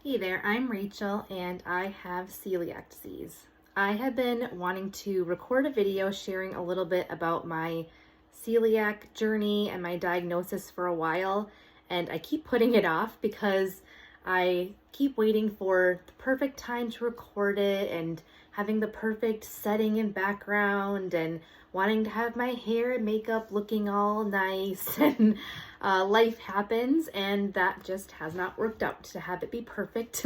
Hey there, I'm Rachel and I have celiac disease. I have been wanting to record a video sharing a little bit about my celiac journey and my diagnosis for a while, and I keep putting it off because I keep waiting for the perfect time to record it and having the perfect setting and background and wanting to have my hair and makeup looking all nice and life happens, and that just has not worked out to have it be perfect.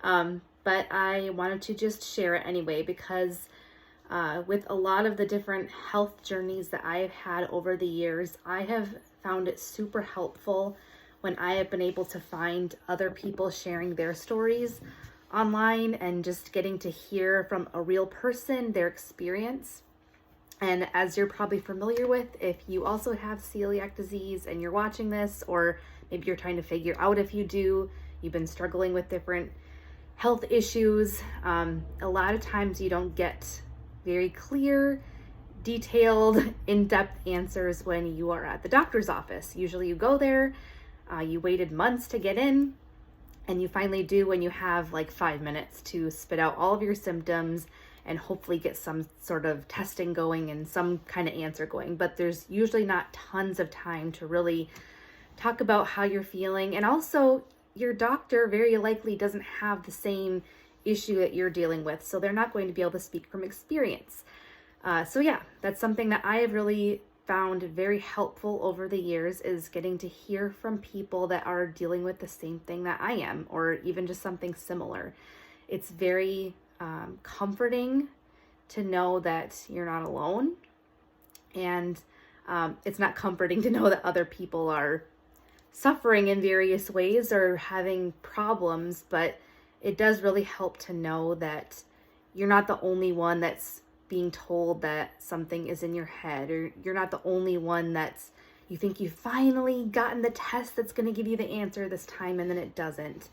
But I wanted to just share it anyway because with a lot of the different health journeys that I have had over the years, I have found it super helpful when I have been able to find other people sharing their stories online and just getting to hear from a real person their experience. And as you're probably familiar with, if you also have celiac disease and you're watching this, or maybe you're trying to figure out if you do, you've been struggling with different health issues, a lot of times you don't get very clear, detailed, in-depth answers when you are at the doctor's office. Usually you go there, you waited months to get in, and you finally do when you have like 5 minutes to spit out all of your symptoms and hopefully get some sort of testing going and some kind of answer going. But there's usually not tons of time to really talk about how you're feeling. And also, your doctor very likely doesn't have the same issue that you're dealing with, so they're not going to be able to speak from experience. So yeah, that's something that I have really found very helpful over the years, is getting to hear from people that are dealing with the same thing that I am, or even just something similar. It's very comforting to know that you're not alone, and it's not comforting to know that other people are suffering in various ways or having problems, but it does really help to know that you're not the only one that's being told that something is in your head, or you're not the only one that's, you think you've finally gotten the test that's going to give you the answer this time, and then it doesn't.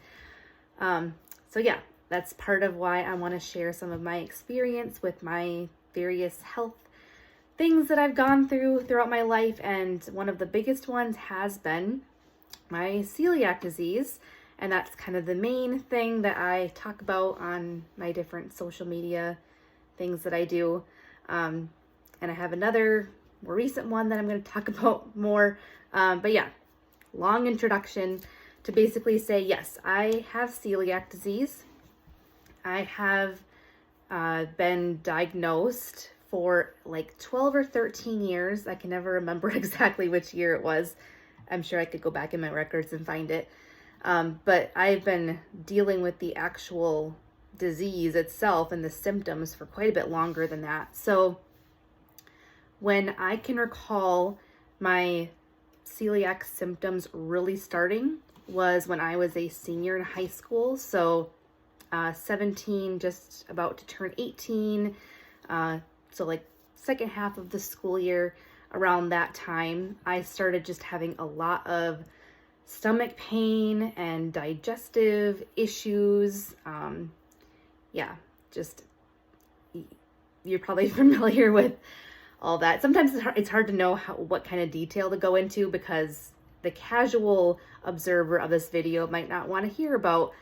So yeah, that's part of why I want to share some of my experience with my various health things that I've gone through throughout my life. And one of the biggest ones has been my celiac disease. And that's kind of the main thing that I talk about on my different social media things that I do. And I have another more recent one that I'm going to talk about more. But yeah, long introduction to basically say, yes, I have celiac disease. I have been diagnosed for like 12 or 13 years. I can never remember exactly which year it was. I'm sure I could go back in my records and find it. But I've been dealing with the actual disease itself and the symptoms for quite a bit longer than that. So when I can recall my celiac symptoms really starting was when I was a senior in high school. So 17, just about to turn 18. So like second half of the school year, around that time, I started just having a lot of stomach pain and digestive issues. Yeah, just, you're probably familiar with all that. Sometimes it's hard to know what kind of detail to go into, because the casual observer of this video might not want to hear about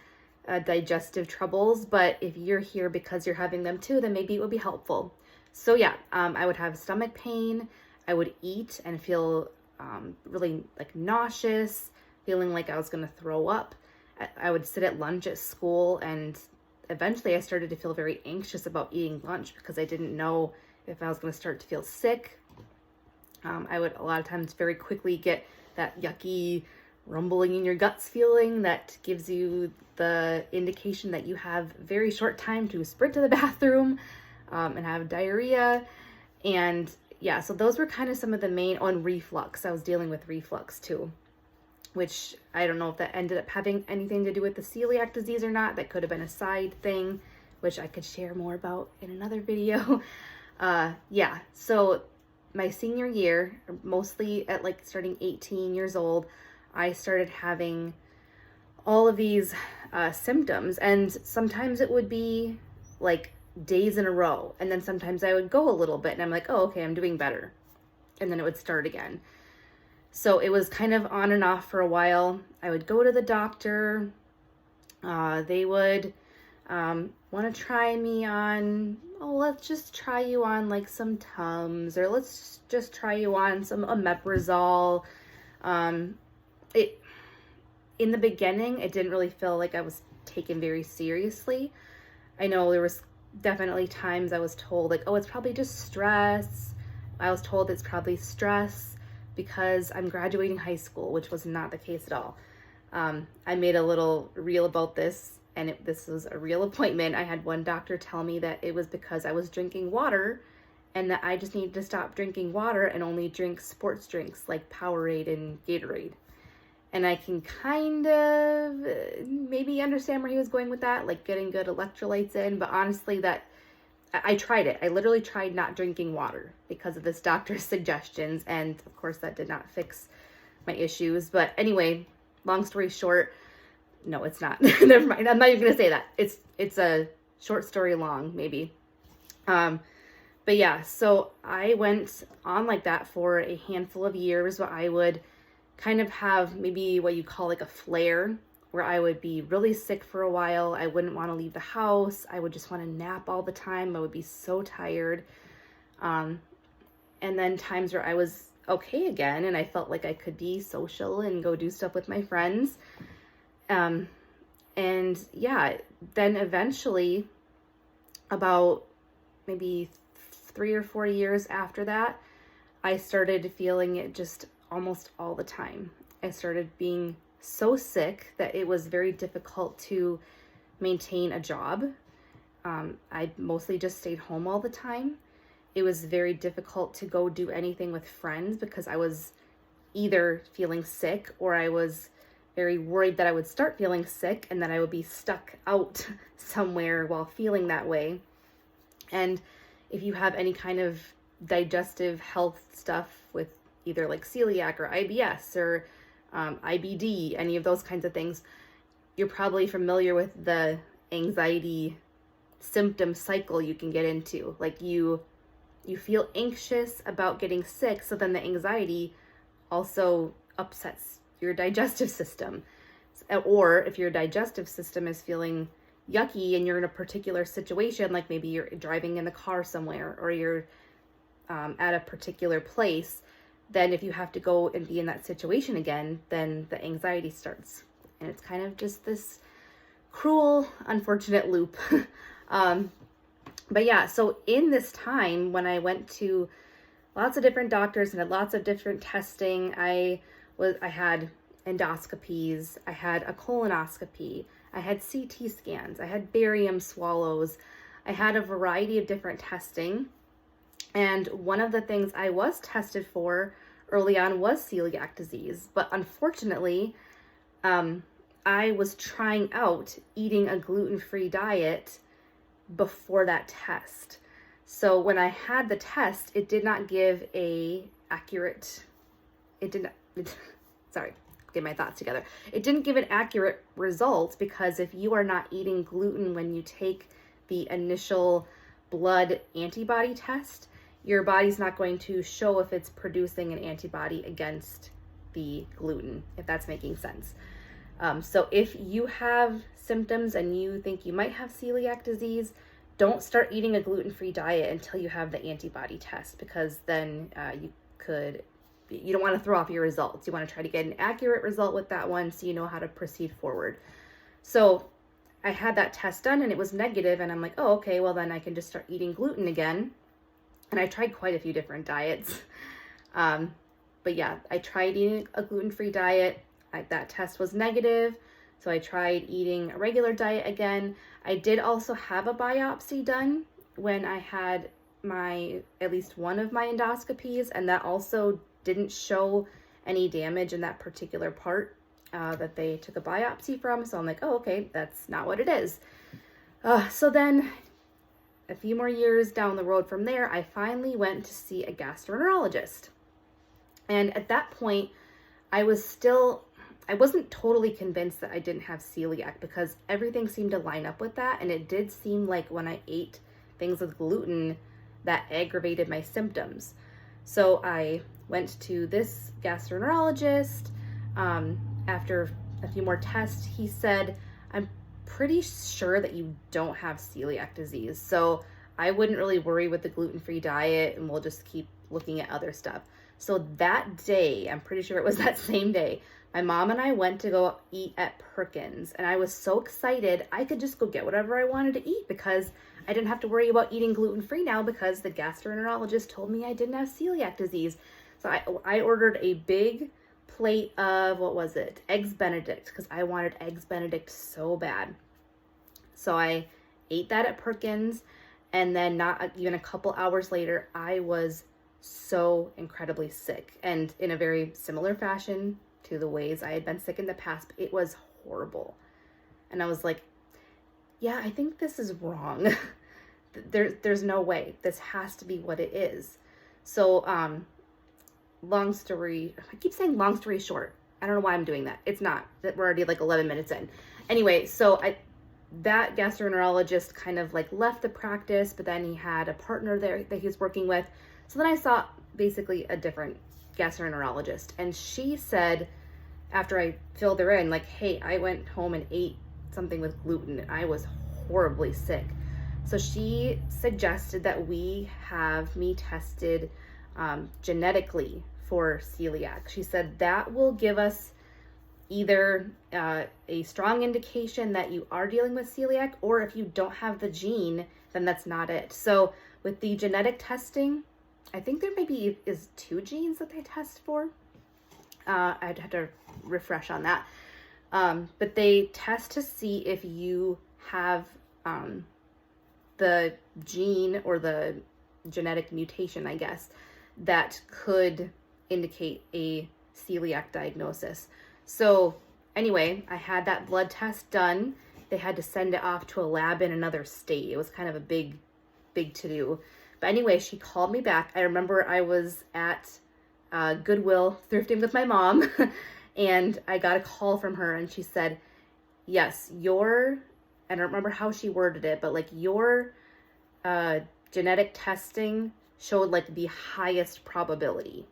digestive troubles, but if you're here because you're having them too, then maybe it would be helpful. So yeah, I would have stomach pain. I would eat and feel really like nauseous, feeling like I was going to throw up. I would sit at lunch at school, and eventually I started to feel very anxious about eating lunch because I didn't know if I was going to start to feel sick. I would a lot of times very quickly get that yucky rumbling in your guts feeling that gives you the indication that you have very short time to sprint to the bathroom and have diarrhea. And yeah, so those were kind of some of the main, on reflux. I was dealing with reflux too, which I don't know if that ended up having anything to do with the celiac disease or not. That could have been a side thing, which I could share more about in another video. Yeah, so my senior year, mostly at like starting 18 years old, I started having all of these symptoms, and sometimes it would be like days in a row, and then sometimes I would go a little bit and I'm like, oh, okay, I'm doing better, and then it would start again. So it was kind of on and off for a while. I would go to the doctor They would want to try me on, oh, let's just try you on like some Tums, or let's just try you on some omeprazole. It in the beginning, it didn't really feel like I was taken very seriously. I know there was definitely times I was told like, oh, it's probably just stress. I was told it's probably stress because I'm graduating high school, which was not the case at all. I made a little reel about this, and this was a real appointment. I had one doctor tell me that it was because I was drinking water and that I just needed to stop drinking water and only drink sports drinks like Powerade and Gatorade. And I can kind of maybe understand where he was going with that, like getting good electrolytes in. But honestly, that I tried it. I literally tried not drinking water because of this doctor's suggestions. And of course, that did not fix my issues. But anyway, long story short, no, it's not. Never mind. I'm not even going to say that. It's a short story long, maybe. But yeah, so I went on like that for a handful of years where I would kind of have maybe what you call like a flare, where I would be really sick for a while. I wouldn't want to leave the house. I would just want to nap all the time. I would be so tired. And then times where I was okay again and I felt like I could be social and go do stuff with my friends. And yeah, then eventually about maybe 3 or 4 years after that, I started feeling it just almost all the time. I started being so sick that it was very difficult to maintain a job. I mostly just stayed home all the time. It was very difficult to go do anything with friends because I was either feeling sick or I was very worried that I would start feeling sick and that I would be stuck out somewhere while feeling that way. And if you have any kind of digestive health stuff with either like celiac or IBS or IBD, any of those kinds of things, you're probably familiar with the anxiety symptom cycle you can get into. Like you feel anxious about getting sick, so then the anxiety also upsets your digestive system. Or if your digestive system is feeling yucky and you're in a particular situation, like maybe you're driving in the car somewhere or you're at a particular place, then if you have to go and be in that situation again, then the anxiety starts. And it's kind of just this cruel, unfortunate loop. But yeah, so in this time when I went to lots of different doctors and had lots of different testing, I had endoscopies, I had a colonoscopy, I had CT scans, I had barium swallows, I had a variety of different testing. And one of the things I was tested for early on was celiac disease. But unfortunately, I was trying out eating a gluten-free diet before that test. So when I had the test, it did not give sorry, get my thoughts together. It didn't give an accurate result because if you are not eating gluten when you take the initial blood antibody test, your body's not going to show if it's producing an antibody against the gluten, if that's making sense. So if you have symptoms and you think you might have celiac disease, don't start eating a gluten-free diet until you have the antibody test, because then you don't want to throw off your results. You want to try to get an accurate result with that one so you know how to proceed forward. So I had that test done and it was negative, and I'm like, oh, okay, well then I can just start eating gluten again. And I tried quite a few different diets. But yeah, I tried eating a gluten-free diet. That test was negative. So I tried eating a regular diet again. I did also have a biopsy done when I had at least one of my endoscopies, and that also didn't show any damage in that particular part that they took a biopsy from. So I'm like, oh, okay, that's not what it is. So then a few more years down the road from there, I finally went to see a gastroenterologist. And at that point, I wasn't totally convinced that I didn't have celiac because everything seemed to line up with that. And it did seem like when I ate things with gluten, that aggravated my symptoms. So I went to this gastroenterologist. After a few more tests, he said, I'm pretty sure that you don't have celiac disease. So I wouldn't really worry with the gluten-free diet, and we'll just keep looking at other stuff. So that day, I'm pretty sure it was that same day, my mom and I went to go eat at Perkins, and I was so excited I could just go get whatever I wanted to eat because I didn't have to worry about eating gluten-free now because the gastroenterologist told me I didn't have celiac disease. So I ordered a big plate of, what was it? Eggs Benedict, because I wanted Eggs Benedict so bad. So I ate that at Perkins, and then not even a couple hours later, I was so incredibly sick, and in a very similar fashion to the ways I had been sick in the past. It was horrible. And I was like, yeah, I think this is wrong. There's no way. This has to be what it is. So, I keep saying long story short. I don't know why I'm doing that. It's not. We're already like 11 minutes in. Anyway, so that gastroenterologist kind of like left the practice, but then he had a partner there that he was working with. So then I saw basically a different gastroenterologist, and she said, after I filled her in, like, hey, I went home and ate something with gluten and I was horribly sick. So she suggested that we have me tested genetically for celiac. She said that will give us either a strong indication that you are dealing with celiac, or if you don't have the gene, then that's not it. So with the genetic testing, I think there maybe is 2 genes that they test for. I'd have to refresh on that. But they test to see if you have the gene or the genetic mutation, I guess, that could indicate a celiac diagnosis. So anyway, I had that blood test done. They had to send it off to a lab in another state. It was kind of a big to-do. But anyway, she called me back. I remember I was at Goodwill thrifting with my mom, and I got a call from her, and she said, yes, I don't remember how she worded it, but like your genetic testing showed like the highest probability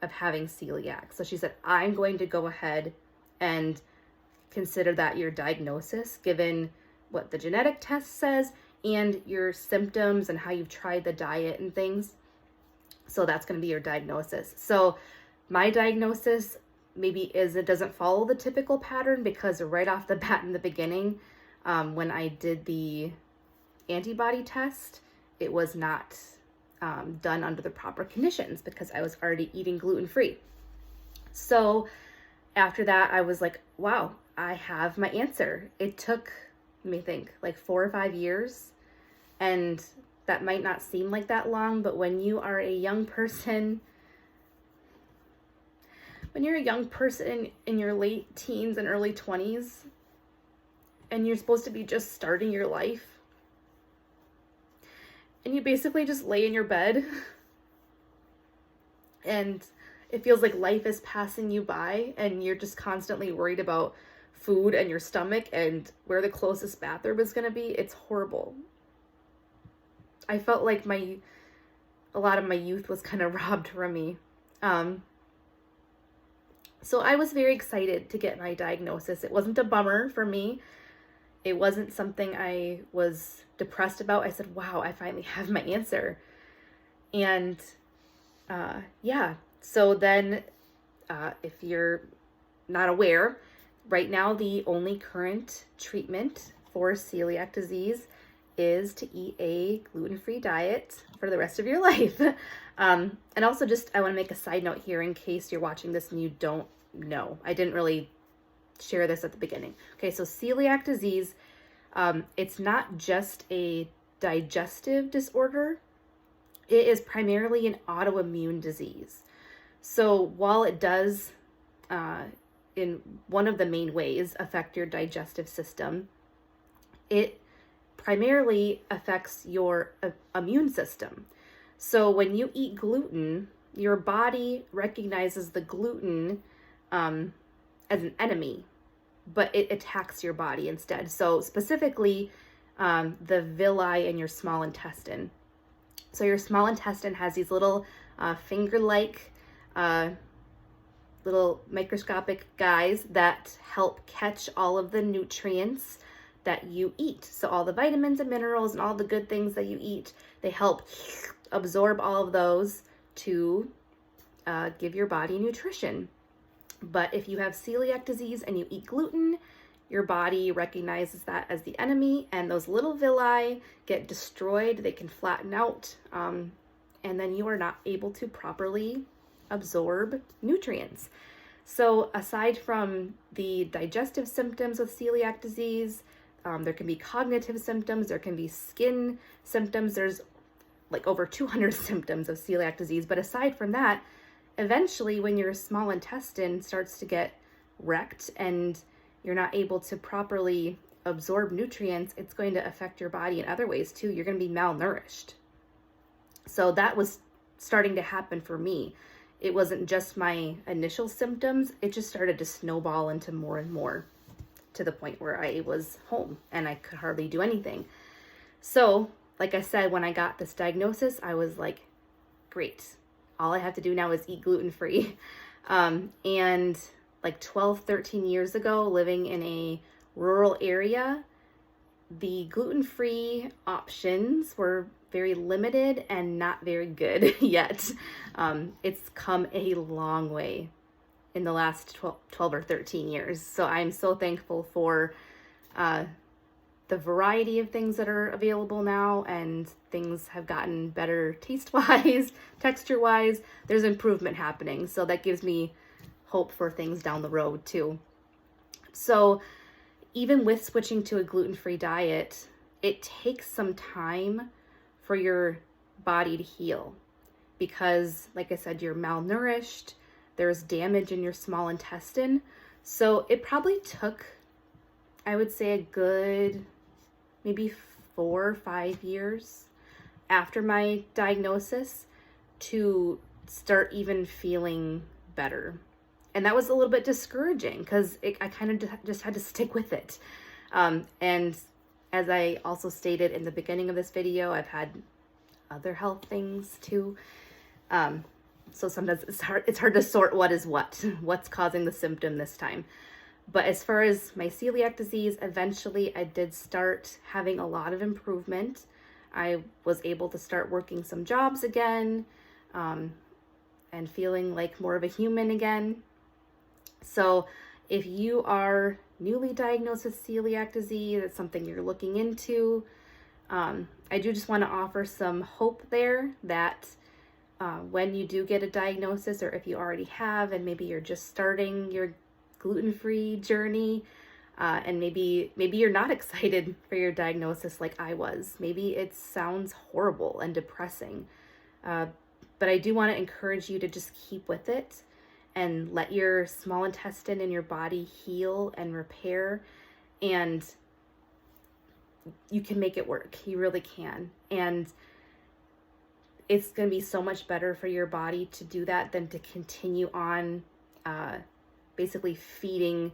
of having celiac. So she said, I'm going to go ahead and consider that your diagnosis, given what the genetic test says and your symptoms and how you've tried the diet and things. So that's going to be your diagnosis. So my diagnosis maybe it doesn't follow the typical pattern, because right off the bat in the beginning, when I did the antibody test, it was not done under the proper conditions because I was already eating gluten-free. So after that, I was like, wow, I have my answer. It took, let me think, like 4 or 5 years. And that might not seem like that long, but when you are a young person, in your late teens and early 20s, and you're supposed to be just starting your life, and you basically just lay in your bed, and it feels like life is passing you by, and you're just constantly worried about food and your stomach and where the closest bathroom is going to be. It's horrible. I felt like a lot of my youth was kind of robbed from me. So I was very excited to get my diagnosis. It wasn't a bummer for me. It wasn't something I was depressed about. I said, wow, I finally have my answer. And yeah, so then if you're not aware, right now the only current treatment for celiac disease is to eat a gluten-free diet for the rest of your life. And also I want to make a side note here in case you're watching this and you don't know. I didn't really share this at the beginning. Okay, so celiac disease, it's not just a digestive disorder. It is primarily an autoimmune disease. So while it does, in one of the main ways, affect your digestive system, it primarily affects your immune system. So when you eat gluten, your body recognizes the gluten as an enemy, but it attacks your body instead. So specifically, the villi in your small intestine. So your small intestine has these little finger-like little microscopic guys that help catch all of the nutrients that you eat. So all the vitamins and minerals and all the good things that you eat, they help absorb all of those to give your body nutrition. But if you have celiac disease and you eat gluten, your body recognizes that as the enemy, and those little villi get destroyed. They can flatten out, and then you are not able to properly absorb nutrients. So aside from the digestive symptoms of celiac disease, there can be cognitive symptoms, there can be skin symptoms. There's like over 200 symptoms of celiac disease. But aside from that, eventually when your small intestine starts to get wrecked and you're not able to properly absorb nutrients, it's going to affect your body in other ways too. You're going to be malnourished. So that was starting to happen for me. It wasn't just my initial symptoms, it just started to snowball into more and more, to the point where I was home and I could hardly do anything. So, like I said, when I got this diagnosis, I was like, great, all I have to do now is eat gluten-free. And like 12, 13 years ago, living in a rural area, the gluten-free options were very limited and not very good yet. It's come a long way in the last 12 or 13 years. So I'm so thankful for the variety of things that are available now, and things have gotten better taste-wise, texture-wise. There's improvement happening. So that gives me hope for things down the road too. So even with switching to a gluten-free diet, it takes some time for your body to heal, because like I said, you're malnourished, there's damage in your small intestine. So it probably took, I would say, a good maybe 4 or 5 years after my diagnosis to start even feeling better. And that was a little bit discouraging because I kind of just had to stick with it. And as I also stated in the beginning of this video, I've had other health things too. So sometimes it's hard to sort what is what's causing the symptom this time. But as far as my celiac disease, eventually I did start having a lot of improvement. I was able to start working some jobs again, and feeling like more of a human again. So if you are newly diagnosed with celiac disease, it's something you're looking into, I do just want to offer some hope there that when you do get a diagnosis, or if you already have and maybe you're just starting your gluten-free journey, and maybe you're not excited for your diagnosis like I was. Maybe it sounds horrible and depressing, but I do want to encourage you to just keep with it and let your small intestine and your body heal and repair, and you can make it work. You really can. And it's going to be so much better for your body to do that than to continue on basically feeding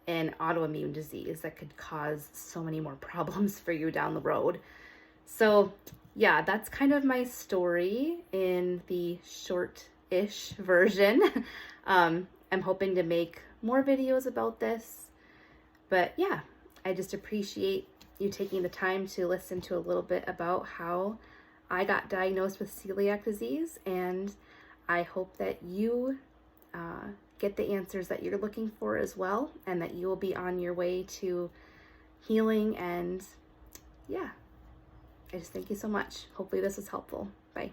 an autoimmune disease that could cause so many more problems for you down the road. So yeah, that's kind of my story in the short-ish version. I'm hoping to make more videos about this, but yeah, I just appreciate you taking the time to listen to a little bit about how I got diagnosed with celiac disease, and I hope that you get the answers that you're looking for as well, and that you will be on your way to healing. And yeah, I just thank you so much. Hopefully this was helpful. Bye.